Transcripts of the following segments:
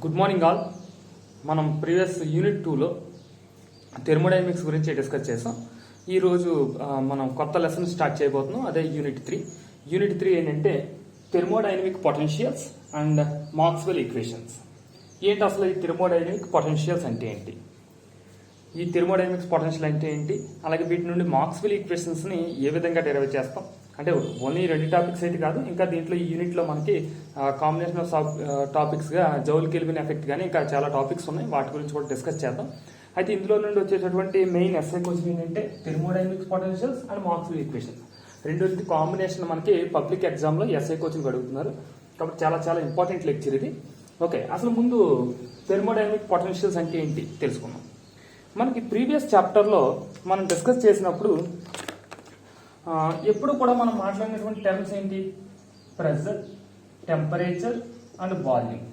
Good morning all. మనం previous unit 2లో thermodynamics గురించి డిస్కస్ చేసాం. ఈరోజు మనం కొత్త లెసన్ స్టార్ట్ చేయబోతున్నాం. అదే యూనిట్ 3. యూనిట్ 3 ఏంటంటే thermodynamic potentials and Maxwell equations. ఏంటి అసలు ఈ థెర్మోడైనమిక్ పొటెన్షియల్స్ అంటే ఏంటి, ఈ థెర్మోడైనమిక్స్ పొటెన్షియల్ అంటే ఏంటి, అలాగే వీటి నుండి మాక్స్వెల్ ఈక్వేషన్స్ని ఏ విధంగా డెరైవ్ చేస్తాం. అంటే ఓన్లీ 2 టాపిక్స్ అయితే కాదు, ఇంకా దీంట్లో ఈ యూనిట్లో మనకి కాంబినేషన్ ఆఫ్ టాపిక్స్గా జౌల్ కెల్విన్ ఎఫెక్ట్ కానీ ఇంకా చాలా టాపిక్స్ ఉన్నాయి. వాటి గురించి కూడా డిస్కస్ చేద్దాం. అయితే ఇందులో నుండి వచ్చేటటువంటి మెయిన్ ఎస్ఐ క్వశ్చన్ ఏంటంటే thermodynamics potentials and Maxwell equations. రెండింటి కాంబినేషన్ మనకి పబ్లిక్ ఎగ్జామ్లో ఎస్ఐ క్వశ్చన్ అడుగుతున్నారు. కాబట్టి చాలా చాలా ఇంపార్టెంట్ లెక్చర్ ఇది. ఓకే, అసలు ముందు థెర్మోడైనమిక్ పొటెన్షియల్స్ అంటే ఏంటి తెలుసుకుందాం. మనకి ప్రీవియస్ చాప్టర్లో మనం డిస్కస్ చేసినప్పుడు ఎప్పుడు కూడా మనం మాట్లాడినటువంటి టర్మ్స్ ఏంటి, pressure, temperature and volume.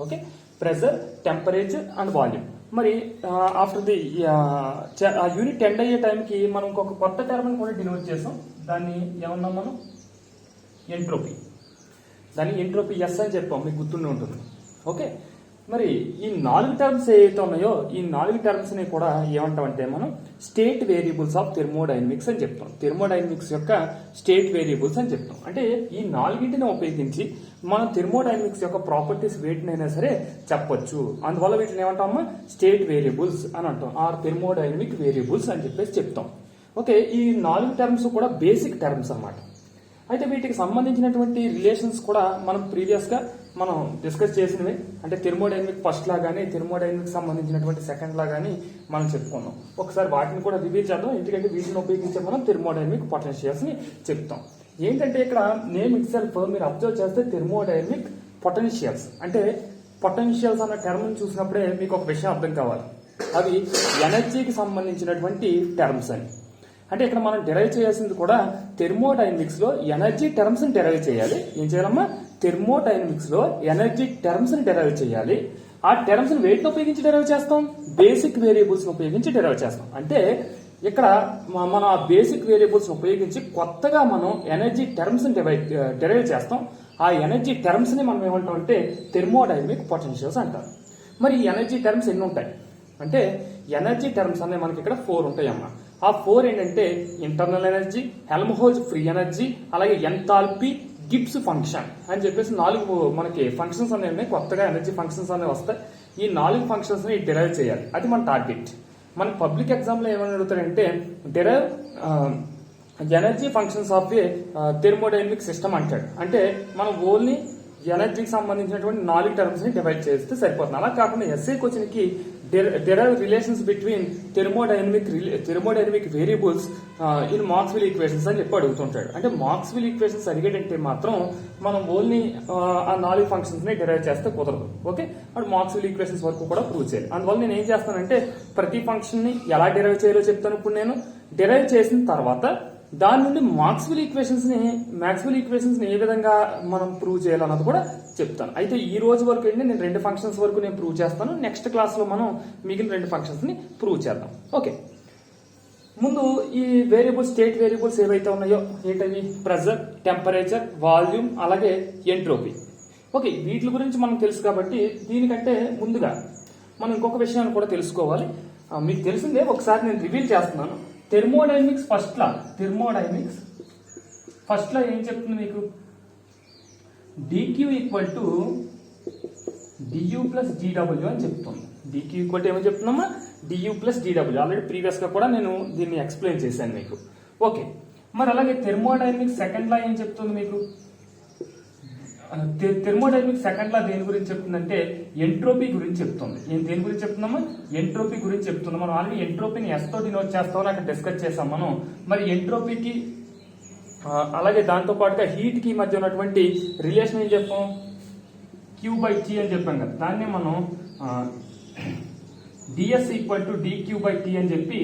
Okay, pressure, temperature and volume. మరి ఆఫ్టర్ ది యూనిట్ ఎండ్ అయ్యే టైంకి మనం ఇంకొక కొత్త టర్మ్ని కూడా డినోట్ చేసాం. దాన్ని ఏమన్నాం మనం, ఎంట్రోపీ. దాన్ని ఎంట్రోపీ ఎస్ అని చెప్పాం, మీకు గుర్తుండి ఉంటుంది. ఓకే, మరి ఈ 4 టర్మ్స్ ఏవైతే ఉన్నాయో ఈ 4 టర్మ్స్ ని కూడా ఏమంటామంటే మనం స్టేట్ వేరియబుల్స్ ఆఫ్ థెర్మోడైనమిక్స్ అని చెప్తాం. థెర్మోడైనమిక్స్ యొక్క స్టేట్ వేరియబుల్స్ అని చెప్తాం. అంటే ఈ 4ని ఉపయోగించి మనం థెర్మోడైనమిక్స్ యొక్క ప్రాపర్టీస్ వేటినైనా సరే చెప్పొచ్చు. అందువల్ల వీటిని ఏమంటామా, స్టేట్ వేరియబుల్స్ అని అంటాం, ఆర్ థెర్మోడైనమిక్ వేరియబుల్స్ అని చెప్పేసి చెప్తాం. ఓకే, ఈ 4 టర్మ్స్ కూడా బేసిక్ టర్మ్స్ అన్నమాట. అయితే వీటికి సంబంధించినటువంటి రిలేషన్స్ కూడా మనం ప్రీవియస్గా మనం డిస్కస్ చేసినవి. అంటే థెర్మోడైనమిక్ ఫస్ట్ లా కానీ థెర్మోడైనమిక్ సంబంధించినటువంటి సెకండ్ లా కానీ మనం చెప్పుకున్నాం. ఒకసారి వాటిని కూడా రివ్యూ చేద్దాం. ఎందుకంటే వీటిని ఉపయోగించే మనం థెర్మోడైనమిక్ పొటెన్షియల్స్ ని చెప్తాం. ఏంటంటే ఇక్కడ నేమ్ ఇట్ సెల్ఫ్ మీరు అబ్జర్వ్ చేస్తే థెర్మోడైనమిక్ పొటెన్షియల్స్ అంటే పొటెన్షియల్స్ అన్న టర్మ్ చూసినప్పుడే మీకు ఒక విషయం అర్థం కావాలి, అవి ఎనర్జీకి సంబంధించినటువంటి టర్మ్స్ అని. అంటే ఇక్కడ మనం డెరైవ్ చేయాల్సింది కూడా థెర్మోడైనమిక్స్ లో ఎనర్జీ టర్మ్స్ ని డెరైవ్ చేయాలి. ఏం చేయాలమ్మా, థెర్మోడైనమిక్స్ లో ఎనర్జీ టర్మ్స్ ని డెరైవ్ చేయాలి. ఆ టర్మ్స్ ని వేటిని ఉపయోగించి డెరైవ్ చేస్తాం, బేసిక్ వేరియబుల్స్ ని ఉపయోగించి డెరైవ్ చేస్తాం. అంటే ఇక్కడ మనం ఆ బేసిక్ వేరియబుల్స్ ని ఉపయోగించి కొత్తగా మనం ఎనర్జీ టర్మ్స్ ని డెరైవ్ చేస్తాం. ఆ ఎనర్జీ టర్మ్స్ ని మనం ఏమంటాం అంటే థెర్మోడైనమిక్ పొటెన్షియల్స్ అంటారు. మరి ఈ ఎనర్జీ టర్మ్స్ ఎన్ని ఉంటాయి అంటే ఎనర్జీ టర్మ్స్ అనేవి మనకి ఇక్కడ 4 ఉంటాయి అమ్మా. ఆ 4 ఏంటంటే internal energy, Helmholtz free energy, అలాగే ఎంథాల్పీ, గిబ్స్ ఫంక్షన్ అని చెప్పేసి 4 మనకి ఫంక్షన్స్ అనేవి ఉన్నాయి. కొత్తగా ఎనర్జీ ఫంక్షన్స్ అనేవి వస్తాయి. ఈ 4 ఫంక్షన్స్ ని డెరైవ్ చేయాలి, అది మన టార్గెట్. మన పబ్లిక్ ఎగ్జామ్ లో ఏమని అడుగుతారంటే derive energy functions of a thermodynamic system అంటాడు. అంటే మనం ఓన్లీ ఎనర్జీకి సంబంధించినటువంటి 4 టర్మ్స్ ని డివైడ్ చేస్తే సరిపోతుంది. అలా కాకుండా ఎస్ఐ క్వశ్చన్ కి derive relations between thermodynamic variables in Maxwell equations అని చెప్పి అడుగుతుంటాడు. అంటే మాక్స్వెల్ ఈక్వేషన్స్ అడిగేటంటే మాత్రం మనం ఓన్లీ ఆ 4 ఫంక్షన్స్ ని డెరైవ్ చేస్తే కుదరదు. ఓకే, అప్పుడు మాక్స్వెల్ ఈక్వేషన్స్ వరకు కూడా ప్రూవ్ చేయాలి. అందువల్ల నేను ఏం చేస్తానంటే ప్రతి ఫంక్షన్ ని ఎలా డెరైవ్ చేయాలో చెప్తాను. ఇప్పుడు నేను డెరైవ్ చేసిన తర్వాత దాని నుండి మాక్స్వెల్ ఈక్వేషన్స్ ని ఏ విధంగా మనం ప్రూవ్ చేయాలన్నది కూడా చెప్తాను. అయితే ఈ రోజు వరకు ఏంటి, నేను 2 ఫంక్షన్స్ వరకు నేను ప్రూవ్ చేస్తాను. నెక్స్ట్ క్లాస్ లో మనం మిగిలిన 2 ఫంక్షన్స్ ని ప్రూవ్ చేద్దాం. ఓకే, ముందు ఈ వేరియబుల్స్, స్టేట్ వేరియబుల్స్ ఏవైతే ఉన్నాయో ఏంటవి, ప్రెజర్, టెంపరేచర్, వాల్యూమ్, అలాగే ఎంట్రోపీ. ఓకే, వీటి గురించి మనం తెలుసు కాబట్టి దీనికంటే ముందుగా మనం ఇంకొక విషయాన్ని కూడా తెలుసుకోవాలి. మీకు తెలిసిందే, ఒకసారి నేను రివీల్ చేస్తున్నాను. థెర్మోడైనమిక్స్ ఫస్ట్ లా ఏం చెప్తుంది మీకు, dq equal to du plus dw అని చెప్తుంది. dq ఈక్వల్ టు ఏమని చెప్తున్నామా, du plus dw. Already previous గా కూడా నేను దీన్ని ఎక్స్ప్లెయిన్ చేశాను మీకు. ఓకే, మరి అలాగే థెర్మోడైనమిక్స్ సెకండ్ లా ఏం చెప్తుంది మీకు, థెర్మోడైనమిక్ సెకండ్ లా దేని గురించి చెప్తుందంటే ఎంట్రోపీ గురించి చెప్తుంది. దేని గురించి చెప్తున్నామా, ఎంట్రోపీ గురించి చెప్తున్నాం. మనం ఆల్రెడీ ఎంట్రోపీని ఎస్ తో డినోట్ చేస్తామని అక్కడ డిస్కస్ చేసాం మనం. మరి ఎంట్రోపీకి అలాగే దాంతో పాటుగా హీట్ కి మధ్య ఉన్నటువంటి రిలేషన్ ఏం చెప్పాం, Q/T అని చెప్పాం కదా. దాన్ని మనం ds ఈక్వల్ టు dQ/T అని చెప్పి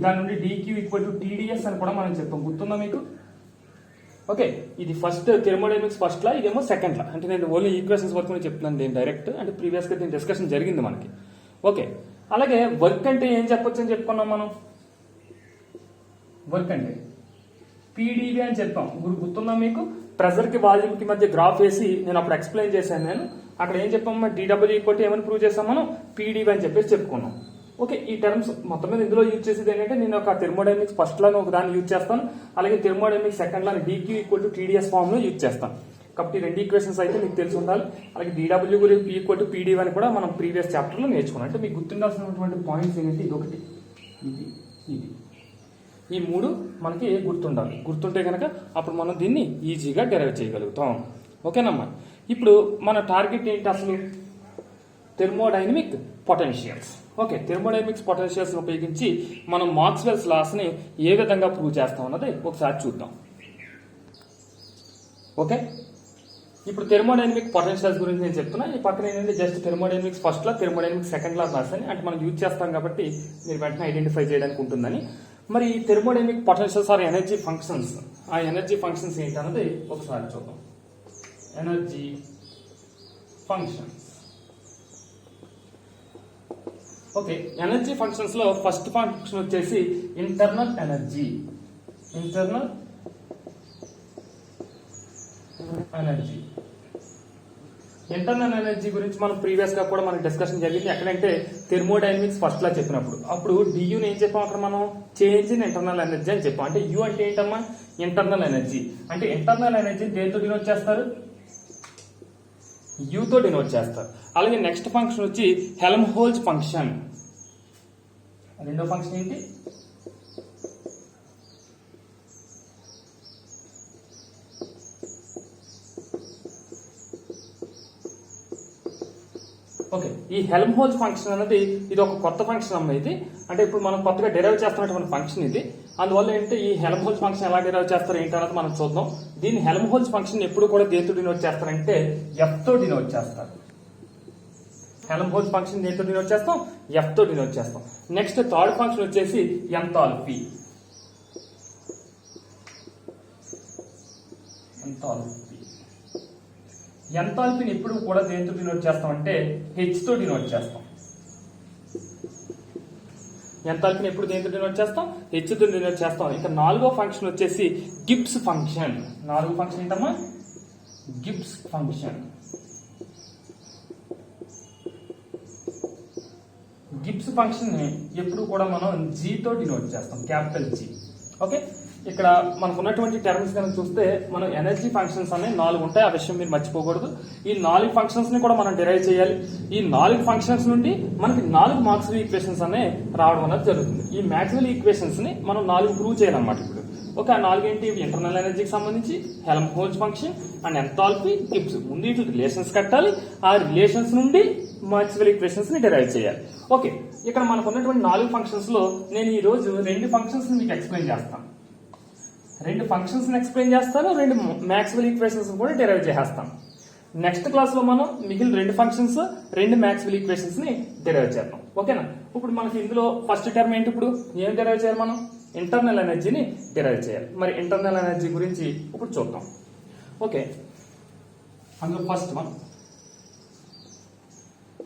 దాని నుండి dQ ఈక్వల్ టు TdS అని కూడా మనం చెప్పాం. గుర్తుందా మీకు? ఓకే, ఇది ఫస్ట్ థెర్మోడైనమిక్స్ ఫస్ట్ లా, ఇదేమో సెకండ్ లా. అంటే నేను ఓన్లీ ఈక్వేషన్స్ వరకు నేను చెప్తున్నాను దీని డైరెక్ట్. అంటే ప్రీవియస్ గా దీని డిస్కషన్ జరిగింది మనకి. ఓకే, అలాగే వర్క్ అంటే ఏం చెప్పొచ్చు అని చెప్పుకున్నాం మనం. వర్క్ అంటే PdV అని చెప్పాం. గుర్తుందా మీకు? ప్రెజర్ కి వాల్యూమ్ కి మధ్య గ్రాఫ్ వేసి నేను అప్పుడు ఎక్స్ప్లెయిన్ చేశాను. నేను అక్కడ ఏం చెప్పామమ్మా, డీడబ్ల్యూ ఈక్వల్ టు ఏమని ప్రూవ్ చేసాం మనం, పీడీవీ అని చెప్పేసి చెప్పుకున్నాం. ఓకే, ఈ టర్మ్స్ మొత్తం మీద ఇందులో యూజ్ చేసేది ఏంటంటే, నేను ఒక థెర్మోడైనమిక్స్ ఫస్ట్ లాను ఒక దాన్ని యూజ్ చేస్తాను, అలాగే థెర్మోడైనమిక్స్ సెకండ్ లాని DQ equal to TDS form లో యూజ్ చేస్తాను. కాబట్టి రెండు ఈక్వేషన్స్ అయితే మీకు తెలిసి ఉండాలి. అలాగే డీడబ్ల్యూ ఈక్వల్ టు పీడీవీ అని కూడా మనం ప్రీవియస్ చాప్టర్ లో నేర్చుకున్నాం. అంటే మీకు గుర్తుండాల్సినటువంటి పాయింట్స్ ఏంటంటే, ఇది ఒకటి, ఇది, ఇది, ఈ మూడు మనకి గుర్తుండాలి. గుర్తుంటే కనుక అప్పుడు మనం దీన్ని ఈజీగా డెరైవ్ చేయగలుగుతాం. ఓకేనమ్మా. ఇప్పుడు మన టార్గెట్ ఏంటి అసలు, thermodynamic potentials. Okay, thermodynamics potentials ఉపయోగించి మనం మాక్స్వెల్స్ లాస్ ని ఏ విధంగా ప్రూవ్ చేస్తాం అన్నది ఒకసారి చూద్దాం. ఓకే, ఇప్పుడు థెర్మోడైనమిక్ పొటెన్షియల్స్ గురించి నేను చెప్తున్నా. ఈ పక్కన ఏంటంటే జస్ట్ థెర్మోడైనమిక్స్ ఫస్ట్ లా, థెర్మోడైనమిక్స్ సెకండ్ లా రాసాను. అంటే మనం యూజ్ చేస్తాం కాబట్టి మీరు వెంటనే ఐడెంటిఫై చేయడానికి ఉంటుందని. మరి thermodynamic potentials or energy functions, ఆ ఎనర్జీ ఫంక్షన్స్ ఏంటన్నది ఒకసారి చూద్దాం. Energy functions. Okay, energy functions లో ఫస్ట్ ఫంక్షన్ వచ్చేసి internal energy. Internal energy. Internal energy గురించి మనం ప్రీవియస్ గా కూడా మనకి డిస్కషన్ జరిగింది. ఎక్కడంటే థెర్మోడైనమిక్స్ ఫస్ట్ లా చెప్పినప్పుడు, అప్పుడు డియూని ఏం చెప్పాం అక్కడ మనం, చేంజ్ ఇన్ ఇంటర్నల్ ఎనర్జీ అని చెప్పాం. అంటే యూ అంటే ఏంటమ్మా, ఇంటర్నల్ ఎనర్జీ. అంటే ఇంటర్నల్ ఎనర్జీ దేంతో డినోట్ చేస్తారు, యూతో డినోట్ చేస్తారు. అలాగే నెక్స్ట్ ఫంక్షన్ వచ్చి హెల్మ్హోల్ట్జ్ ఫంక్షన్. రెండో ఫంక్షన్ ఏంటి, ఓకే, ఈ హెల్మ్హోల్ట్జ్ ఫంక్షన్ అనేది ఇది ఒక కొత్త ఫంక్షన్ అమ్మ. ఇది అంటే ఇప్పుడు మనం కొత్తగా డెరైవ్ చేస్తున్నటువంటి ఫంక్షన్ ఇది. అందువల్ల ఏంటంటే ఈ హెల్మ్హోల్ట్జ్ ఫంక్షన్ ఎలా డెరైవ్ చేస్తారు ఏంటన్నది మనం చూద్దాం. దీన్ని హెల్మ్హోల్ట్జ్ ఫంక్షన్ ఎప్పుడు కూడా దేంతో డినోట్ చేస్తారంటే ఎఫ్ తో డినోట్ చేస్తారు. హెల్మ్హోల్ట్జ్ ఫంక్షన్ దేంతో డినోట్ చేస్తాం, ఎఫ్ తో డినోట్ చేస్తాం. నెక్స్ట్ థర్డ్ ఫంక్షన్ వచ్చేసి ఎంథాల్పీ. ఎంథాల్పీని ఎప్పుడు కూడా దేంతో డినోట్ చేస్తాం అంటే హెచ్ తో డినోట్ చేస్తాం. ఎంథాల్పీని ఎప్పుడు దేంతో డినోట్ చేస్తాం, హెచ్ తో డినోట్ చేస్తాం. ఇంకా నాలుగో ఫంక్షన్ వచ్చేసి గిబ్స్ ఫంక్షన్. నాలుగో ఫంక్షన్ ఏంటమ్మా, గిబ్స్ ఫంక్షన్. గిబ్స్ ఫంక్షన్ ని ఎప్పుడు కూడా మనం జీ తో డినోట్ చేస్తాం, క్యాపిటల్ జీ. ఓకే, ఇక్కడ మనకు ఉన్నటువంటి టర్మ్స్ కనుక చూస్తే మనం ఎనర్జీ ఫంక్షన్స్ అనేవి 4 ఉంటాయి. ఆ విషయం మీరు మర్చిపోకూడదు. ఈ 4 ఫంక్షన్స్ ని కూడా మనం డిరైవ్ చేయాలి. ఈ 4 ఫంక్షన్స్ నుండి మనకి 4 మాక్స్వెల్ ఈక్వేషన్స్ అనే రావడం అనేది జరుగుతుంది. ఈ మాక్స్వెల్ ఈక్వేషన్స్ ని మనం 4 ప్రూవ్ చేయాలన్నమాట ఇప్పుడు. ఓకే, ఆ 4 ఏంటి, ఇంటర్నల్ ఎనర్జీకి సంబంధించి Helmholtz function and enthalpy, Gibbs. ముందు ఇటు రిలేషన్స్ కట్టాలి, ఆ రిలేషన్స్ నుండి మాక్స్వెల్ ఈక్వేషన్స్ ని డిరైవ్ చేయాలి. ఓకే, ఇక్కడ మనకు ఉన్నటువంటి 4 ఫంక్షన్స్ లో నేను ఈ రోజు 2 ఫంక్షన్స్ మీకు ఎక్స్ప్లెయిన్ చేస్తాను. 2 ఫంక్షన్స్ ఎక్స్ప్లెయిన్ చేస్తాను, 2 మాక్స్వెల్ ఈక్వేషన్స్ కూడా డిరైవ్ చేస్తాను. నెక్స్ట్ క్లాస్ లో మనం మిగిలిన 2 ఫంక్షన్స్, 2 మాక్స్వెల్ ఈక్వేషన్స్ ని డిరైవ్ చేద్దాం. ఓకేనా. ఇప్పుడు మనకి ఇందులో ఫస్ట్ టర్మ్ ఏంటి, ఇప్పుడు ఏం డిరైవ్ చేయాలి మనం, ఇంటర్నల్ ఎనర్జీని డిరైవ్ చేయాలి. మరి ఇంటర్నల్ ఎనర్జీ గురించి ఇప్పుడు చూద్దాం. ఓకే, అందులో first one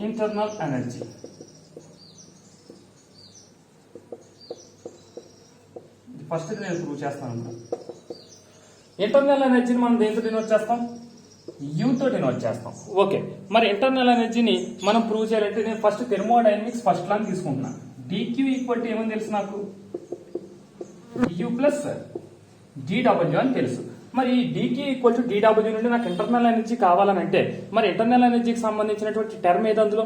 internal energy. First నేను ప్రూవ్ చేస్తాను. ఇంటర్నల్ ఎనర్జీని మనం దేంతో డినోట్ చేస్తాం, యూతో డినోట్ చేస్తాం. ఓకే, మరి ఇంటర్నల్ ఎనర్జీని మనం ప్రూవ్ చేయాలంటే నేను ఫస్ట్ థెర్మోడైనమిక్స్ ఫస్ట్ లా తీసుకుంటున్నాను. డిక్యూ ఈక్వల్ టు ఏమని తెలుసు నాకు, యూ ప్లస్ డిడబ్ల్యూ అని తెలుసు. మరి డిక్యూ ఈక్వల్ టు డిడబ్ల్యూ నుండి నాకు ఇంటర్నల్ ఎనర్జీ కావాలని అంటే మరి ఇంటర్నల్ ఎనర్జీకి సంబంధించినటువంటి టర్మ్ ఏది అందులో,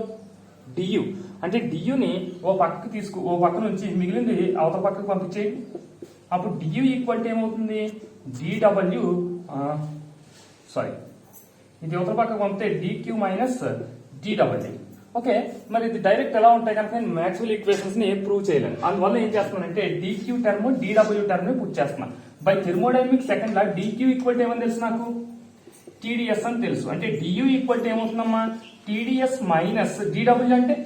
డియు. అంటే డియుని ఓ పక్క నుంచి మిగిలింది అవతల పక్కకు పంపించేయండి. అప్పుడు డియు ఈక్వల్ టు ఏమవుతుంది, డిడబ్ల్యూ ఇది అవతల పక్కకు పంపితే డిక్యూ మైనస్ డిడబ్ల్యూ. ఓకే, మరి ఇది డైరెక్ట్ ఎలా ఉంటాయి కనుక నేను మ్యాక్స్వెల్ ఈక్వేషన్స్ ని ప్రూవ్ చేయలేను. అందువల్ల ఏం చేస్తున్నానంటే డిక్యూ టర్మ్ డిడబ్ల్యూ టర్మ్ ని పుట్ చేస్తున్నాను. By thermodynamic second law DQ equal to ఏమని తెలుసు నాకు, టీడీఎస్ అని తెలుసు. అంటే డియు ఈక్వల్ టు ఏమవుతుందమ్మా, టీడీఎస్ మైనస్ డిడబ్ల్యూ అంటే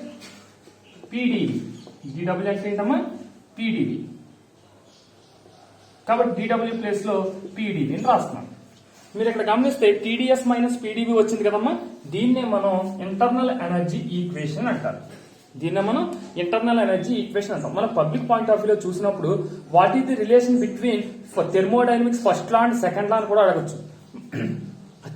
పీడీవి. డిడబ్ల్యూ అంటే ఏంటమ్మా, పీడీవి. కాబట్టి డిడబ్ల్యూ ప్లేస్ లో పీడీవి అని రాస్తున్నాను. మీరు ఇక్కడ గమనిస్తే టీడీఎస్ మైనస్ పీడీవి వచ్చింది కదమ్మా, దీన్నే మనం ఇంటర్నల్ ఎనర్జీ ఈక్వేషన్ అంటారు. దీన్నే మనం ఇంటర్నల్ ఎనర్జీ ఈక్వేషన్ అంటాం. మనం పబ్లిక్ పాయింట్ ఆఫ్ వ్యూలో చూసినప్పుడు what is the relation between thermodynamics first law and second లా అని కూడా అడగచ్చు.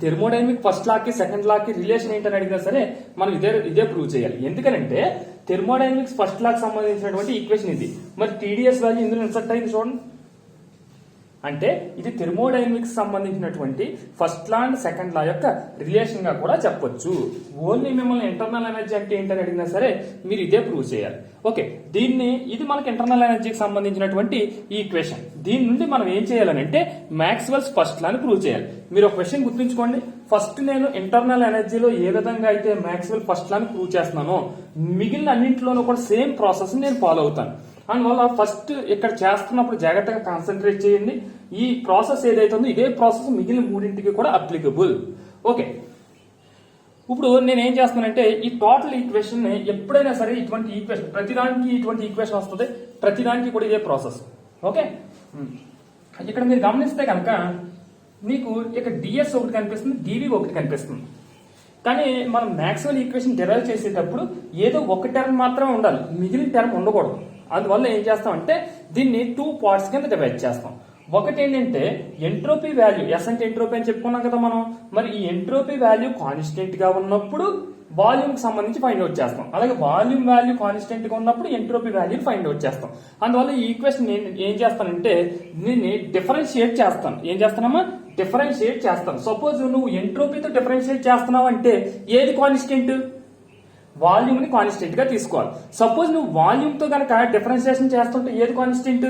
థెర్మోడైనమిక్ ఫస్ట్ లా కి సెకండ్ లా కి రిలేషన్ ఏంటని అడిగినా సరే మనం ఇదే ప్రూవ్ చేయాలి. ఎందుకంటే థెర్మోడైనమిక్స్ ఫస్ట్ లా కి సంబంధించినటువంటి ఈక్వేషన్ ఇది. మరి టీడీఎస్ వాల్యూ ఇందులో ఇన్సర్ట్ అయింది చూడండి. అంటే ఇది థెర్మోడైనమిక్స్ సంబంధించినటువంటి ఫస్ట్ లా అండ్ సెకండ్ లా యొక్క రిలేషన్ గా కూడా చెప్పొచ్చు. ఓన్లీ మిమ్మల్ని ఇంటర్నల్ ఎనర్జీ అంటే ఏంటని అడిగినా సరే మీరు ఇదే ప్రూవ్ చేయాలి. ఓకే, ఇది మనకి ఇంటర్నల్ ఎనర్జీకి సంబంధించినటువంటి ఈక్వేషన్. దీని నుండి మనం ఏం చేయాలంటే మాక్స్వెల్స్ ఫస్ట్ లా ని ప్రూవ్ చేయాలి. మీరు ఒక క్వశ్చన్ గుర్తుంచుకోండి. ఫస్ట్ నేను ఇంటర్నల్ ఎనర్జీలో ఏ విధంగా అయితే మాక్స్వెల్ ఫస్ట్ లా ని ప్రూవ్ చేస్తున్నానో మిగిలిన అన్నింటిలోనూ కూడా సేమ్ ప్రాసెస్ నేను ఫాలో అవుతాను. అందువల్ల ఫస్ట్ ఇక్కడ చేస్తున్నప్పుడు జాగ్రత్తగా కాన్సన్ట్రేట్ చేయండి. ఈ ప్రాసెస్ ఏదైతే ఉందో ఇదే ప్రాసెస్ మిగిలిన మూడింటికి కూడా అప్లికబుల్. ఓకే, ఇప్పుడు నేను ఏం చేస్తున్నానంటే ఈ టోటల్ ఈక్వేషన్ ఎప్పుడైనా సరే ఇటువంటి ఈక్వేషన్ ప్రతిదానికి ఇటువంటి ఈక్వేషన్ వస్తుంది, ప్రతిదానికి కూడా ఇదే ప్రాసెస్. ఓకే, ఇక్కడ మీరు గమనిస్తే కనుక మీకు ఇక్కడ డిఎస్ ఒకటి కనిపిస్తుంది, డివి ఒకటి కనిపిస్తుంది. కానీ మనం మాక్స్వెల్ ఈక్వేషన్ డిరైవ్ చేసేటప్పుడు ఏదో ఒక టర్మ్ మాత్రమే ఉండాలి, మిగిలిన టర్మ్ ఉండకూడదు. అందువల్ల ఏం చేస్తామంటే దీన్ని 2 పార్ట్స్ కింద డివైడ్ చేస్తాం. ఒకటి ఏంటంటే ఎంట్రోపీ వాల్యూ, ఎస్ అంటే ఎంట్రోపీ అని చెప్పుకున్నాం కదా మనం. మరి ఈ ఎంట్రోపీ వాల్యూ కాన్స్టెంట్ గా ఉన్నప్పుడు వాల్యూమ్ కి సంబంధించి ఫైండ్ అవుట్ చేస్తాం. అలాగే వాల్యూమ్ వాల్యూ కాన్స్టెంట్ గా ఉన్నప్పుడు ఎంట్రోపీ వాల్యూ ఫైండ్ అవుట్ చేస్తాం. అందువల్ల ఈ ఈక్వేషన్ నేను ఏం చేస్తానంటే దీన్ని డిఫరెన్షియేట్ చేస్తాను. ఏం చేస్తానమ్మా? డిఫరెన్షియేట్ చేస్తాను. సపోజ్ నువ్వు ఎంట్రోపీతో డిఫరెన్షియేట్ చేస్తున్నావు అంటే ఏది కాన్స్టెంట్? వాల్యూమ్ ని కాన్స్టెంట్ గా తీసుకోవాలి. సపోజ్ నువ్వు వాల్యూమ్ తో కనుక డిఫరెన్షియేషన్ చేస్తుంటే ఏది కాన్స్టెంట్?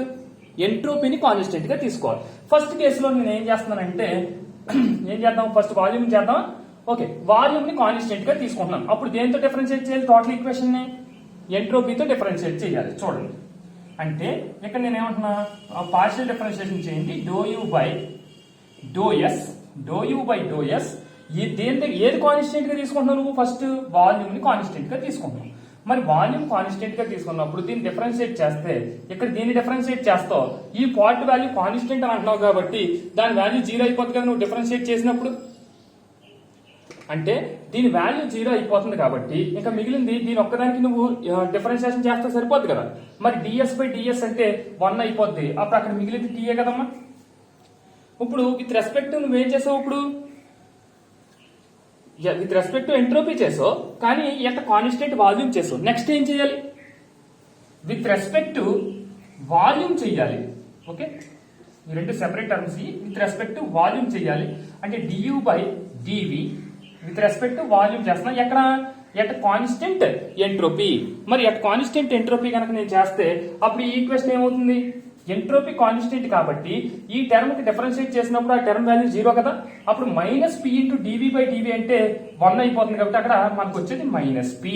ఎంట్రోపీని కాన్స్టెంట్ గా తీసుకోవాలి. ఫస్ట్ కేసులో నేను ఏం చేస్తున్నానంటే ఏం చేద్దాం, ఫస్ట్ వాల్యూమ్ చేద్దాం. ఓకే, వాల్యూమ్ ని కాన్స్టెంట్ గా తీసుకుంటున్నాను. అప్పుడు దేంతో డిఫరెన్షియేట్ చేయాలి? టోటల్ ఈక్వేషన్ ని ఎంట్రోపీతో డిఫరెన్షియేట్ చేయాలి. చూడండి, అంటే ఇక్కడ నేను ఏమంటున్నా, పార్షియల్ డిఫరెన్షియేషన్ చేయండి. Do U by do S ఏది కాన్స్టెంట్ గా తీసుకుంటున్నావు నువ్వు? ఫస్ట్ వాల్యూమ్ ని కాన్స్టెంట్ గా తీసుకుంటున్నావు. మరి వాల్యూమ్ కాన్స్టెంట్ గా తీసుకున్నప్పుడు దీన్ని డిఫరెన్షియేట్ చేస్తే ఇక్కడ దీన్ని డిఫరెన్షియేట్ చేస్తావు. ఈ పార్ట్ వాల్యూ కాన్స్టెంట్ అని అంటున్నావు కాబట్టి దాని వాల్యూ 0 అయిపోతుంది కదా నువ్వు డిఫరెన్షియేట్ చేసినప్పుడు. అంటే దీని వాల్యూ 0 అయిపోతుంది కాబట్టి ఇంకా మిగిలింది దీని ఒక్కదానికి నువ్వు డిఫరెన్షియేషన్ చేస్తే సరిపోద్ది కదా. మరి డిఎస్ బై డిఎస్ అంటే 1 అయిపోద్ది. అప్పుడు అక్కడ మిగిలింది టీఏ కదమ్మా. ఇప్పుడు విత్ రెస్పెక్ట్ నువ్వేం చేసావు? ఇప్పుడు విత్ రెస్పెక్ట్ టు ఎంట్రోపీ చేసావు, కానీ ఎంత కాన్స్టెంట్ వాల్యూమ్ చేసావు. నెక్స్ట్ ఏం చేయాలి? విత్ రెస్పెక్ట్ టు వాల్యూమ్ చెయ్యాలి. ఓకే, ఈ రెండు separate terms. With respect to volume చెయ్యాలి అంటే d U by d V with respect to volume చేస్తున్నా. ఎక్కడ? At constant entropy. మరి ఎట్ కాన్స్టెంట్ ఎంట్రోపీ కనుక నేను చేస్తే అప్పుడు ఈ ఈక్వేషన్ ఏమవుతుంది? ఎంట్రోపీ కాన్స్టెంట్ కాబట్టి ఈ టర్మ్ కి డిఫరెన్షియేట్ చేసినప్పుడు ఆ టర్మ్ వాల్యూ 0 కదా. అప్పుడు minus P into DV by DV అంటే 1 అయిపోతుంది కాబట్టి అక్కడ మనకు వచ్చేది మైనస్ పి.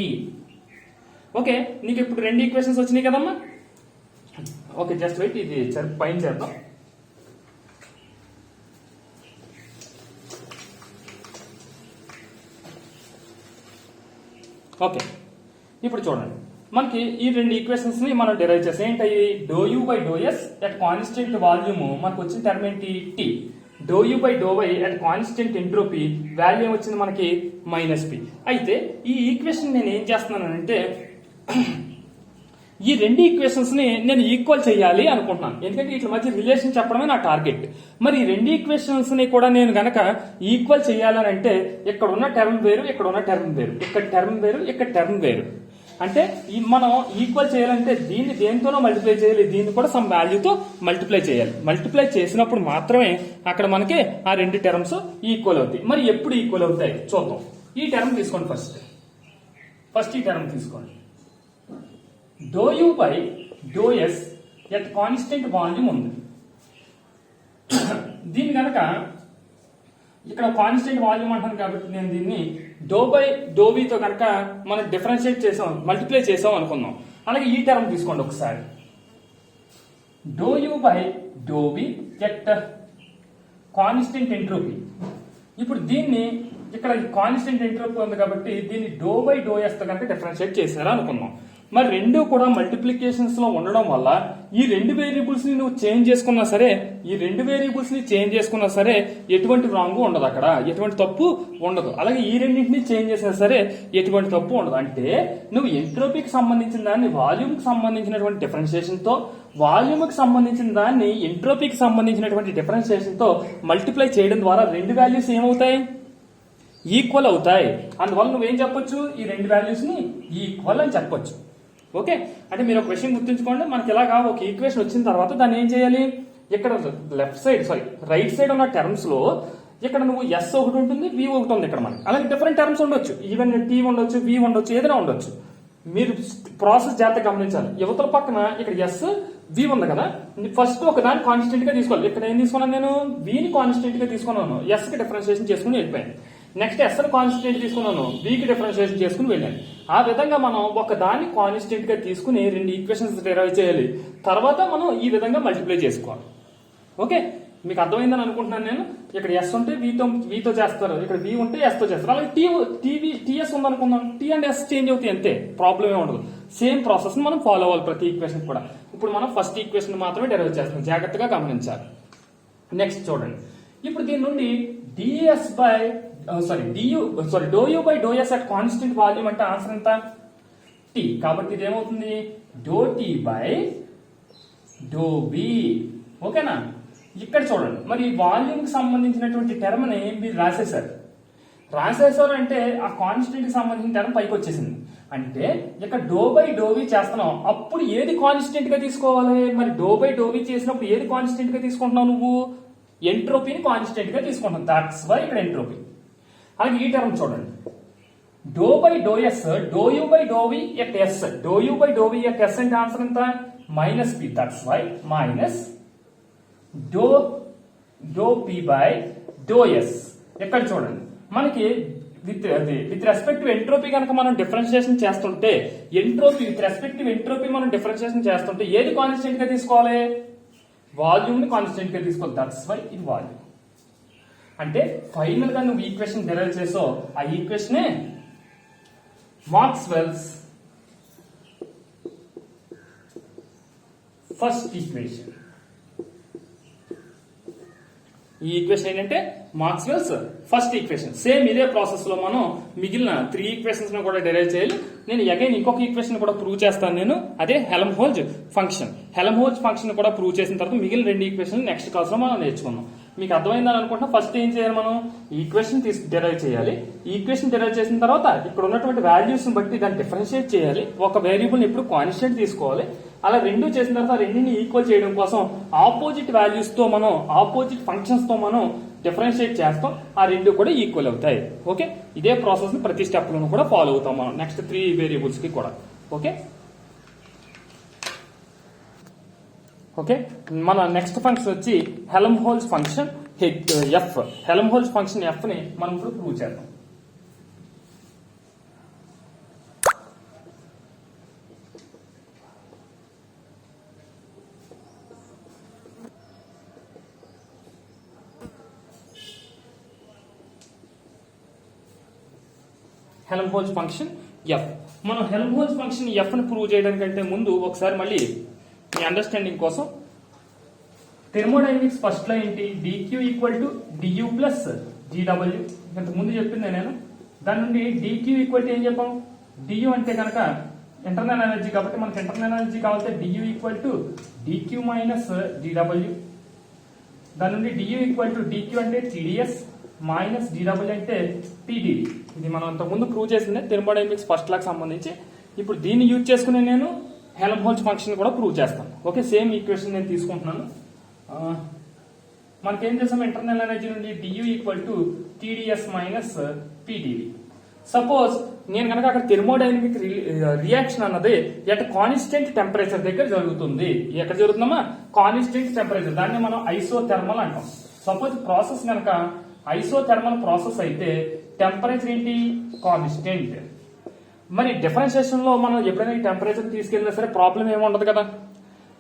ఓకే, నీకు ఇప్పుడు రెండు ఈక్వేషన్స్ వచ్చినాయి కదమ్మా. ఓకే, జస్ట్ వెయిట్, ఇది పైన చేద్దాం. ఓకే, ఇప్పుడు చూడండి, మనకి ఈ రెండు ఈక్వేషన్స్ ని మనం డిరైవ్ చేస్తాం. ఏంటవి? Do U by do S at constant volume మనకు వచ్చిన టర్మ్ ఏంటి? T. Do U by do Y at constant entropy value వచ్చింది మనకి మైనస్ పి. అయితే ఈ ఈక్వేషన్ నేను ఏం చేస్తున్నానంటే ఈ రెండు ఈక్వేషన్స్ ని నేను ఈక్వల్ చేయాలి అనుకుంటున్నాను. ఎందుకంటే వీటి మధ్య రిలేషన్ చెప్పడమే నా టార్గెట్. మరి ఈ రెండు ఈక్వేషన్స్ ని కూడా నేను గనక ఈక్వల్ చేయాలని అంటే ఇక్కడ ఉన్న టర్మ్ వేరు, ఇక్కడ ఉన్న టర్మ్ వేరు, ఇక్కడ టర్మ్ వేరు, ఇక్కడ టర్మ్ వేరు. అంటే మనం ఈక్వల్ చేయాలంటే దీన్ని దేనితోనో మల్టిప్లై చేయాలి, దీన్ని కూడా సమ్ వాల్యూతో మల్టిప్లై చేయాలి. మల్టిప్లై చేసినప్పుడు మాత్రమే అక్కడ మనకి ఆ రెండు టర్మ్స్ ఈక్వల్ అవుతాయి. మరి ఎప్పుడు ఈక్వల్ అవుతాయి చూద్దాం. ఈ టర్మ్ తీసుకోండి. ఫస్ట్ ఈ టర్మ్ తీసుకోండి. Do U by do S at constant volume ఉంది. దీన్ని కనుక ఇక్కడ కాన్స్టెంట్ వాల్యూమ్ అంటాను కాబట్టి నేను దీన్ని డో బై డో వితో కనుక మనం డిఫరెన్షియేట్ చేసాం, మల్టిప్లై చేసాం అనుకుందాం. అలాగే ఈ టర్మ్ తీసుకోండి ఒకసారి. Do U by do B at constant entropy. ఇప్పుడు దీన్ని ఇక్కడ కాన్స్టెంట్ ఎంట్రోపీ ఉంది కాబట్టి దీన్ని డో బై డో ఎస్ తో కనుక డిఫరెన్షియేట్ చేసారా అనుకుందాం. మరి రెండు కూడా మల్టిప్లికేషన్స్ లో ఉండడం వల్ల ఈ రెండు వేరియబుల్స్ ని నువ్వు చేంజ్ చేసుకున్నా సరే ఎటువంటి రాంగ్ ఉండదు, అక్కడ ఎటువంటి తప్పు ఉండదు. అలాగే ఈ రెండింటిని చేంజ్ చేసినా సరే ఎటువంటి తప్పు ఉండదు. అంటే నువ్వు ఎంట్రోపీకి సంబంధించిన దాన్ని వాల్యూమ్ కి సంబంధించినటువంటి డిఫరెన్షియేషన్ తో, వాల్యూమ్ కి సంబంధించిన దాన్ని ఎంట్రోపీకి సంబంధించినటువంటి డిఫరెన్షియేషన్ తో మల్టిప్లై చేయడం ద్వారా రెండు వాల్యూస్ ఏమవుతాయి? ఈక్వల్ అవుతాయి. అందువల్ల నువ్వేం చెప్పొచ్చు, ఈ రెండు వాల్యూస్ ని ఈక్వల్ అని చెప్పొచ్చు. ఓకే, అంటే మీరు ఒక విషయం గుర్తుంచుకోండి, మనకి ఇలాగా ఒక ఈక్వేషన్ వచ్చిన తర్వాత దాన్ని ఏం చేయాలి, ఇక్కడ రైట్ సైడ్ ఉన్న టర్మ్స్ లో ఇక్కడ నువ్వు ఎస్ ఒకటి ఉంటుంది, వి ఒకటి ఉంది ఇక్కడ మనకి. అలాగే డిఫరెంట్ టర్మ్స్ ఉండొచ్చు, ఈవెన్ టీ ఉండొచ్చు, వి ఉండొచ్చు, ఏదైనా ఉండొచ్చు. మీరు ప్రాసెస్ జాగ్రత్తగా గమనించాలి. యువతల పక్కన ఇక్కడ ఎస్ వి ఉంది కదా, ఫస్ట్ ఒక దాన్ని కాన్స్టెంట్ గా తీసుకోవాలి. ఇక్కడ ఏం తీసుకున్నాను నేను, విని కాన్స్టెంట్ గా తీసుకున్నాను, ఎస్ కి డిఫరెన్షియేషన్ చేసుకుని వెళ్ళిపోయాను. నెక్స్ట్ ఎస్ ని కాన్స్టెంట్ తీసుకున్నాను, వికి డిఫరెన్షియేషన్ చేసుకుని వెళ్ళాను. ఆ విధంగా మనం ఒక దాన్ని కాన్స్టెంట్ గా తీసుకుని రెండు ఈక్వేషన్స్ డిరైవ్ చేయాలి. తర్వాత మనం ఈ విధంగా మల్టిప్లై చేసుకోవాలి. ఓకే, మీకు అర్థమైందని అనుకుంటున్నాను నేను. ఇక్కడ ఎస్ ఉంటే వీతో చేస్తారు, ఇక్కడ వి ఉంటే ఎస్ తో చేస్తారు. అలాగే టీఎస్ ఉంది అనుకుందాం, టీ అండ్ ఎస్ చేంజ్ అవుతాయి అంతే, ప్రాబ్లం ఏమి ఉండదు. సేమ్ ప్రాసెస్ మనం ఫాలో అవ్వాలి ప్రతి ఈక్వేషన్ కూడా. ఇప్పుడు మనం ఫస్ట్ ఈక్వేషన్ మాత్రమే డెరైవ్ చేస్తాం, జాగ్రత్తగా గమనించాలి. నెక్స్ట్ చూడండి, ఇప్పుడు దీని నుండి do U by do S at constant volume అంటే ఆన్సర్ ఎంత, టీ. కాబట్టి ఇది ఏమవుతుంది, do T by do B. ఓకేనా, ఇక్కడ చూడండి, మరి వాల్యూమ్ కి సంబంధించినటువంటి టర్మ్ ని మీరు రాసేసారు అంటే ఆ కాన్స్టెంట్ కి సంబంధించిన టర్మ్ పైకి వచ్చేసింది. అంటే ఇక్కడ డో బై డో వి చేస్తున్నావు, అప్పుడు ఏది కాన్స్టెంట్ గా తీసుకోవాలి, మరి డో బై డో వి చేసినప్పుడు ఏది కాన్స్టెంట్ గా తీసుకుంటున్నావు, నువ్వు ఎంట్రోపీని కాన్స్టెంట్ గా తీసుకుంటున్నావు. దాట్స్ వై ఇక్కడ ఎంట్రోపీ. అలాగే ఈ టర్మ్ చూడండి, do by do S do U by do V at S, do U by do V at S అంటే ఆన్సర్ ఎంత, minus P. That's why minus do P by do S. ఎక్కడ చూడండి, మనకి with respect to entropy కనుక మనం differentiation చేస్తుంటే, with respect to entropy మనం differentiation చేస్తుంటే ఏది కాన్స్టెంట్ గా తీసుకోవాలి, వాల్యూమ్ ని కాన్స్టెంట్ గా తీసుకోవాలి. దట్స్ వై ఇది వాల్యూమ్. అంటే ఫైనల్ గా నువ్వు ఈక్వేషన్ డెరైవ్ చేసావు, ఆ ఈక్వేషన్ మాక్స్వెల్స్ ఫస్ట్ ఈక్వేషన్. ఈ ఈక్వేషన్ ఏంటంటే మాక్స్వెల్స్ ఫస్ట్ ఈక్వేషన్. సేమ్ ఇదే ప్రాసెస్ లో మనం మిగిలిన 3 ఈక్వేషన్స్ కూడా డెరైవ్ చేయాలి. నేను అగైన్ ఇంకొక ఈక్వేషన్ కూడా ప్రూవ్ చేస్తాను నేను, అదే హెల్మ్హోల్ట్జ్ ఫంక్షన్. హెల్మ్హోల్ట్జ్ ఫంక్షన్ కూడా ప్రూవ్ చేసిన తర్వాత మిగిలిన 2 ఈక్వేషన్ నెక్స్ట్ క్లాస్ లో మనం నేర్చుకుందాం. మీకు అర్థమైందని అనుకుంటున్నా. ఫస్ట్ ఏం చేయాలి, మనం ఈక్వేషన్ డెరైవ్ చేయాలి. ఈక్వేషన్ డెరైవ్ చేసిన తర్వాత ఇక్కడ ఉన్నటువంటి వాల్యూస్ బట్టి దాన్ని డిఫరెన్షియేట్ చేయాలి. ఒక వేరియబుల్ ఎప్పుడు కాన్స్టెంట్ తీసుకోవాలి. అలా రెండు చేసిన తర్వాత రెండింటిని ఈక్వల్ చేయడం కోసం ఆపోజిట్ వాల్యూస్ తో మనం ఆపోజిట్ ఫంక్షన్స్ తో మనం డిఫరెన్షియేట్ చేస్తాం. ఆ రెండు కూడా ఈక్వల్ అవుతాయి. ఓకే, ఇదే ప్రాసెస్ ని ప్రతి స్టెప్ లోనూ కూడా ఫాలో అవుతాం మనం నెక్స్ట్ 3 వేరియబుల్స్ కి కూడా. ఓకే ఓకే మన నెక్స్ట్ ఫంక్షన్ వచ్చి Helmholtz function F. Helmholtz function F ని మనం ఇప్పుడు ప్రూవ్ చేద్దాం. Helmholtz function F. మనం హెల్మ్హోల్ట్జ్ ఫంక్షన్ ఎఫ్ ని ప్రూవ్ చేయడానికంటే ముందు ఒకసారి మళ్ళీ మీ అండర్స్టాండింగ్ కోసం థెర్మోడైనమిక్స్ ఫస్ట్ లో ఏంటి, DQ equal to DU plus DW. ఇంతకు ముందు చెప్పింది నేను. దాని నుండి డిక్యూ ఈక్వల్ టు ఏం చెప్పాం, డియూ అంటే కనుక ఇంటర్నల్ ఎనర్జీ, కాబట్టి మనకి ఇంటర్నల్ ఎనర్జీ కావాలంటే DU equal to DQ minus DW. దాని నుండి డియూ ఈక్వల్ టు డిక్యూ అంటే టీడీఎస్ మైనస్ డిడబ్ల్యూ అంటే టీడీడీ. ఇది మనం ఇంతకు ముందు ప్రూవ్ చేసిందే థెర్మోడైనమిక్స్ ఫస్ట్ లాకి సంబంధించి. ఇప్పుడు దీన్ని యూజ్ చేసుకుని నేను హెల్మ్హోల్ట్జ్ ఫంక్షన్ కూడా ప్రూవ్ చేస్తాను. ఓకే, సేమ్ ఈక్వేషన్ నేను తీసుకుంటున్నాను. మనకేం చేసాం, ఇంటర్నల్ ఎనర్జీ నుండి DU equal to TDS minus PDV. Suppose నేను కనుక అక్కడ థెర్మోడైనమిక్ రియాక్షన్ అన్నది ఎట్ కాన్స్టెంట్ టెంపరేచర్ దగ్గర జరుగుతుంది. ఎక్కడ జరుగుతుందమ్మా, కాన్స్టెంట్ టెంపరేచర్. దాన్ని మనం ఐసోథెర్మల్ అంటాం. సపోజ్ ప్రాసెస్ కనుక ఐసోథెర్మల్ ప్రాసెస్ అయితే టెంపరేచర్ ఏంటి, కాన్స్టెంట్. మరి డిఫరెన్షియేషన్ లో మనం ఎప్పుడైనా ఈ టెంపరేచర్ తీసుకెళ్ళినా సరే ప్రాబ్లం ఏముండదు కదా,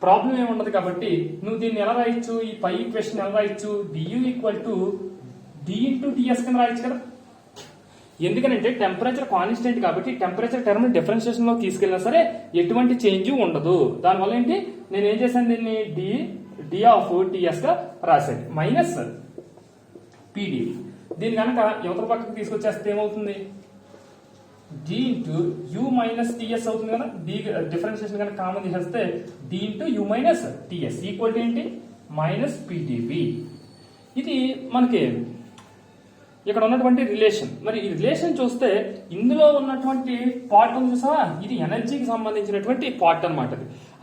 ప్రాబ్లం ఏముండదు. కాబట్టి నువ్వు దీన్ని ఎలా రాయొచ్చు, ఈ పై ఈక్వేషన్ ఎలా రాయొచ్చు, DU equal to D into TS కింద రాయొచ్చు కదా. ఎందుకంటే టెంపరేచర్ కాన్స్టెంట్ కాబట్టి టెంపరేచర్ టర్మ్ డిఫరెన్షియేషన్ లో తీసుకెళ్ళినా సరే ఎటువంటి చేంజ్ ఉండదు. దానివల్ల ఏంటి, నేను ఏం చేశాను, దీన్ని డి ఆఫ్ టిఎస్ గా రాశాను మైనస్ పీడీ. దీని కనుక యువతల పక్కకు తీసుకొచ్చేస్తే ఏమవుతుంది, D into U minus T S అవుతుంది కదా. డి డిఫరెన్షియేషన్ కనుక కామన్ తీసేస్తే D into U minus T S equal to ఏంటి, మైనస్ పీటీబీ. ఇది మనకి ఇక్కడ ఉన్నటువంటి రిలేషన్. మరి ఈ రిలేషన్ చూస్తే ఇందులో ఉన్నటువంటి పార్ట్ ఉంది చూసావా, ఇది ఎనర్జీకి సంబంధించినటువంటి పార్ట్ అనమాట.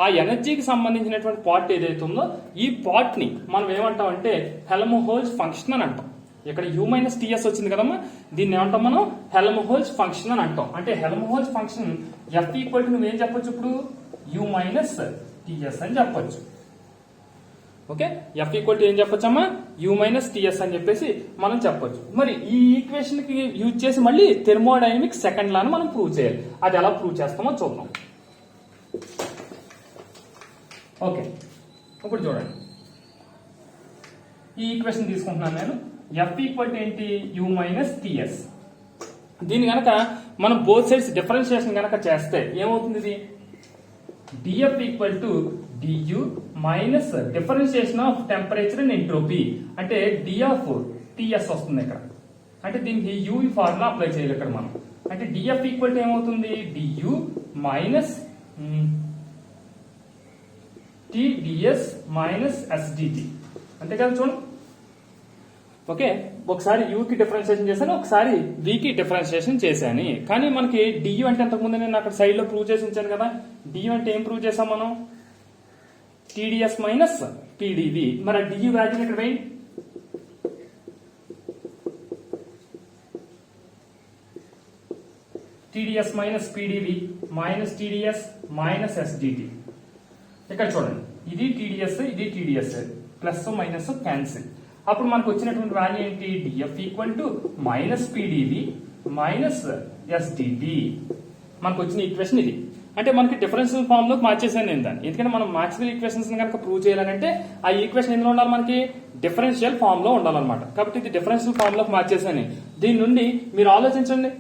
ఆ ఎనర్జీకి సంబంధించినటువంటి పార్ట్ ఏదైతే ఉందో ఈ పార్ట్ ని మనం ఏమంటాం అంటే హెల్మ్హోల్ట్జ్ ఫంక్షన్ అని అంటాం. ఇక్కడ U - TS వచ్చింది కదమ్మా, దీన్ని ఏమంటాం మనం హెల్మ్హోల్ట్జ్ ఫంక్షన్ అని అంటాం. అంటే Helmholtz function F equal to నువ్వేం చెప్పొచ్చు ఇప్పుడు U - TS అని చెప్పొచ్చు. ఓకే, F ఈక్వల్ టు ఏం చెప్పొచ్చమ్మా U - TS అని చెప్పేసి మనం చెప్పొచ్చు. మరి ఈ ఈక్వేషన్ కి యూజ్ చేసి మళ్ళీ థెర్మోడైనమిక్ సెకండ్ లా మనం ప్రూవ్ చేయాలి. అది ఎలా ప్రూవ్ చేస్తామో చూద్దాం. ఓకే, ఇప్పుడు చూడండి, ఈ ఈక్వేషన్ తీసుకుంటున్నాను నేను. F ఈక్వల్ టు ఏంటి U - TS. దీని గనక మనం బోత్ సైడ్స్ డిఫరెన్షియేషన్ గనక చేస్తే ఏమవుతుంది, ఇది dF equal to du minus differentiation of temperature and entropy అంటే d ఆఫ్ TS వస్తుంది ఇక్కడ. అంటే దీనికి U ఫార్ములా అప్లై చేయాలి ఇక్కడ మనం. అంటే dF ఈక్వల్ టు ఏమవుతుంది du minus TdS minus SDT అంతే కదా చూడండి. ఓకే, ఒకసారి U కి డిఫరెన్షియేషన్ చేశాను, ఒకసారి V కి డిఫరెన్షియేషన్ చేశాను. కానీ మనకి du అంటే అంతకుముందు నేను అక్కడ సైడ్ లో ప్రూవ్ చేసి ఉంచాను కదా. du అంటే ఏం ప్రూవ్ చేసాం మనం, TdS మైనస్ TdV. మరి du వాల్యూ ఇక్కడ వేయండి. TdS minus PdV minus TdS minus SDT. ఇక్కడ చూడండి, ఇది TdS ఇది TdS, ప్లస్ మైనస్ క్యాన్సిల్. అప్పుడు మనకు వచ్చినటువంటి వాల్యూ ఏంటి, dF equal to minus PdV minus SDT. మనకు వచ్చిన ఈక్వేషన్ ఇది. అంటే మనకి డిఫరెన్షియల్ ఫామ్ లోకి మార్చేసాను నేను దాన్ని. ఎందుకంటే మనం మాక్స్వెల్ ఈక్వేషన్స్ కనుక ప్రూవ్ చేయాలంటే ఆ ఈక్వేషన్ ఎందులో ఉండాలి, మనకి డిఫరెన్షియల్ ఫామ్ లో ఉండాలన్నమాట. కాబట్టి ఇది డిఫరెన్షియల్ ఫామ్ లోకి మార్చేసాను. దీని నుండి మీరు ఆలోచించండి,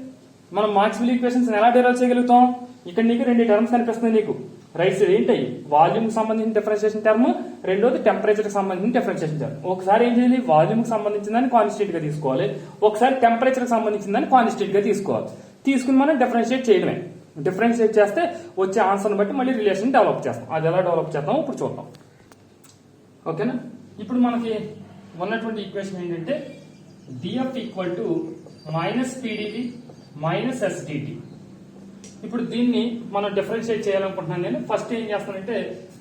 మనం మాక్స్వెల్ ఈక్వేషన్స్ ఎలా డెరైవ్ చేయగలుగుతాం. ఇక్కడ నీకు రెండు టర్మ్స్ కనిపిస్తుంది నీకు. రైట్ సైడ్ ఏంటి, వాల్యూమ్ కి సంబంధించిన డిఫరెన్షియేషన్ టర్మ్, రెండోది టెంపరేచర్ కి సంబంధించిన డిఫరెన్షియేషన్ టర్మ్. ఒకసారి ఏం చేయాలి, వాల్యూమ్ కి సంబంధించిన దాన్ని కాన్స్టెంట్ గా తీసుకోవాలి, ఒకసారి టెంపరేచర్ కి సంబంధించిన దాన్ని కాన్స్టెంట్ గా తీసుకోవాలి. తీసుకుని మనం డిఫరెన్షియేట్ చేయడమే. డిఫరెన్షియేట్ చేస్తే వచ్చే ఆన్సర్ని బట్టి మళ్ళీ రిలేషన్ డెవలప్ చేస్తాం. అది ఎలా డెవలప్ చేస్తామో ఇప్పుడు చూద్దాం. ఓకేనా, ఇప్పుడు మనకి ఉన్నటువంటి ఈక్వేషన్ ఏంటంటే dF equal to minus PdV minus SDT. ఇప్పుడు దీన్ని మనం డిఫరెన్షియేట్ చేయాలనుకుంటున్నాను నేను. ఫస్ట్ ఏం చేస్తానంటే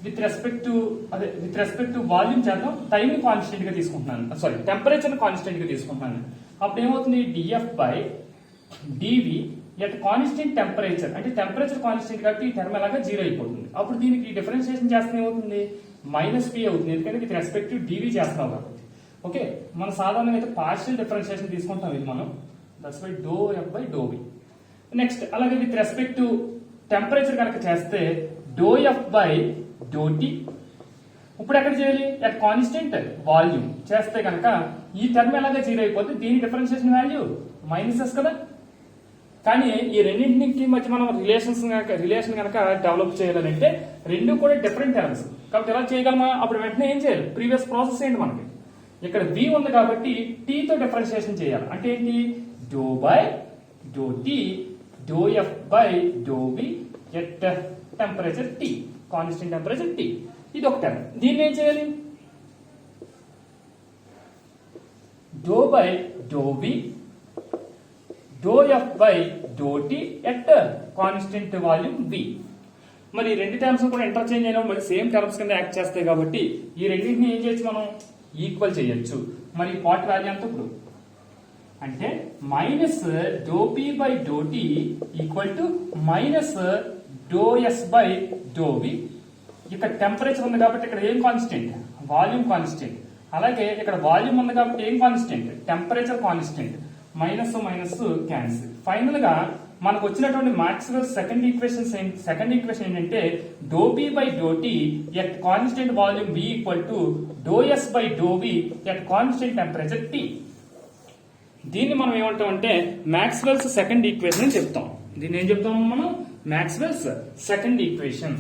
విత్ రెస్పెక్ట్ టు వాల్యూమ్ చేద్దాం, టైం కాన్స్టెంట్ గా తీసుకుంటున్నాను, సారీ టెంపరేచర్ కాన్స్టెంట్ గా తీసుకుంటున్నాను. అప్పుడు ఏమవుతుంది, dF by dV at constant temperature. అంటే టెంపరేచర్ కాన్స్టెంట్ కాబట్టి ఈ టర్మ్ ఎలాగా 0 అయిపోతుంది. అప్పుడు దీనికి డిఫరెన్షియేషన్ చేస్తే ఏమవుతుంది, మైనస్ P అవుతుంది, ఎందుకంటే విత్ రెస్పెక్ట్ టు dV చేస్తున్నాం కాబట్టి. ఓకే, మన సాధారణంగా అయితే పార్షియల్ డిఫరెన్షియేషన్ తీసుకుంటాం ఇది మనం. That's by do F by do V. Next అలాగే విత్ రెస్పెక్ట్ టు టెంపరేచర్ కనుక చేస్తే do F by do T. ఇప్పుడు ఎక్కడ చేయాలి, అట్ కాన్స్టెంట్ వాల్యూమ్ చేస్తే కనుక ఈ టర్మ్ ఎలాగా 0 అయిపోతుంది, దీని డిఫరెన్షియేషన్ వాల్యూ మైనసెస్ కదా. కానీ ఈ రెండింటికి మధ్య మనం రిలేషన్ కనుక డెవలప్ చేయాలంటే రెండు కూడా డిఫరెంట్ టర్మ్స్ కాబట్టి ఎలా చేయగలమా, అప్పుడు వెంటనే ఏం చేయాలి, ప్రీవియస్ ప్రాసెస్ ఏంటి, మనకి ఇక్కడ V ఉంది కాబట్టి T తో డిఫరెన్షియేషన్ చేయాలి. అంటే ఏంటి, do by do T do F by do V at temperature T, constant temperature T. ఇది ఒక టర్మ్. దీన్ని ఏం చేయాలి, do by do V do F by do T at constant volume V. మరి రెండు టర్మ్స్ కూడా ఇంటర్చేంజ్ అయినా మరి సేమ్ టర్మ్స్ కింద యాక్ట్ చేస్తాయి కాబట్టి ఈ రెండింటిని ఏం చేయొచ్చు, మనం ఈక్వల్ చేయొచ్చు. మరి పార్ట్ వాల్యూ ఎంత ఇప్పుడు అంటే minus do P by do T equal to minus do S by do V. ఇక్కడ టెంపరేచర్ ఉంది కాబట్టి ఇక్కడ ఏం కాన్స్టెంట్, వాల్యూమ్ కాన్స్టెంట్. అలాగే ఇక్కడ వాల్యూమ్ ఉంది కాబట్టి ఏం constant, temperature constant. Minus minus cancel. Final గా మనకు వచ్చినటువంటి మాక్స్వెల్ సెకండ్ ఈక్వేషన్ ఏంటంటే do P by do T at constant volume V equal to do S by do V at constant temperature T. దీన్ని మనం ఏమంటాం అంటే మాక్స్వెల్స్ సెకండ్ ఈక్వేషన్ అని చెప్తాం. దీన్ని ఏం చెప్తాం మనం, మాక్స్వెల్స్ సెకండ్ ఈక్వేషన్.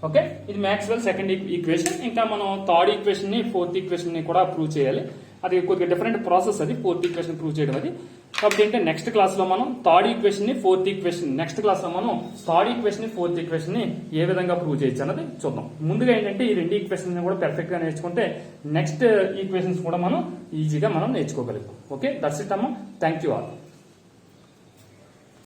ఓకే, ఇది మాక్స్వెల్ సెకండ్ ఈక్వేషన్. ఇంకా మనం థర్డ్ ఈక్వేషన్ ని ఫోర్త్ ఈక్వేషన్ ని కూడా ప్రూవ్ చేయాలి. అది కొద్దిగా డిఫరెంట్ ప్రాసెస్, అది ఫోర్త్ ఈక్వేషన్ ప్రూవ్ చేయడం అది. కాబట్టి ఏంటంటే నెక్స్ట్ క్లాస్ లో మనం థర్డ్ ఈక్వేషన్ ని ఫోర్త్ ఈక్వేషన్, నెక్స్ట్ క్లాస్ లో మనం థర్డ్ ఈక్వేషన్ ని ఫోర్త్ ఈక్వేషన్ ని ఏ విధంగా ప్రూవ్ చేయొచ్చు అన్నది చూద్దాం. ముందుగా ఏంటంటే ఈ రెండు ఈక్వేషన్ కూడా పెర్ఫెక్ట్ గా నేర్చుకుంటే నెక్స్ట్ ఈక్వేషన్స్ కూడా మనం ఈజీగా మనం నేర్చుకోగలుగుతాం. ఓకే, దట్స్ ఇట్ అమ్మ. Thank you all.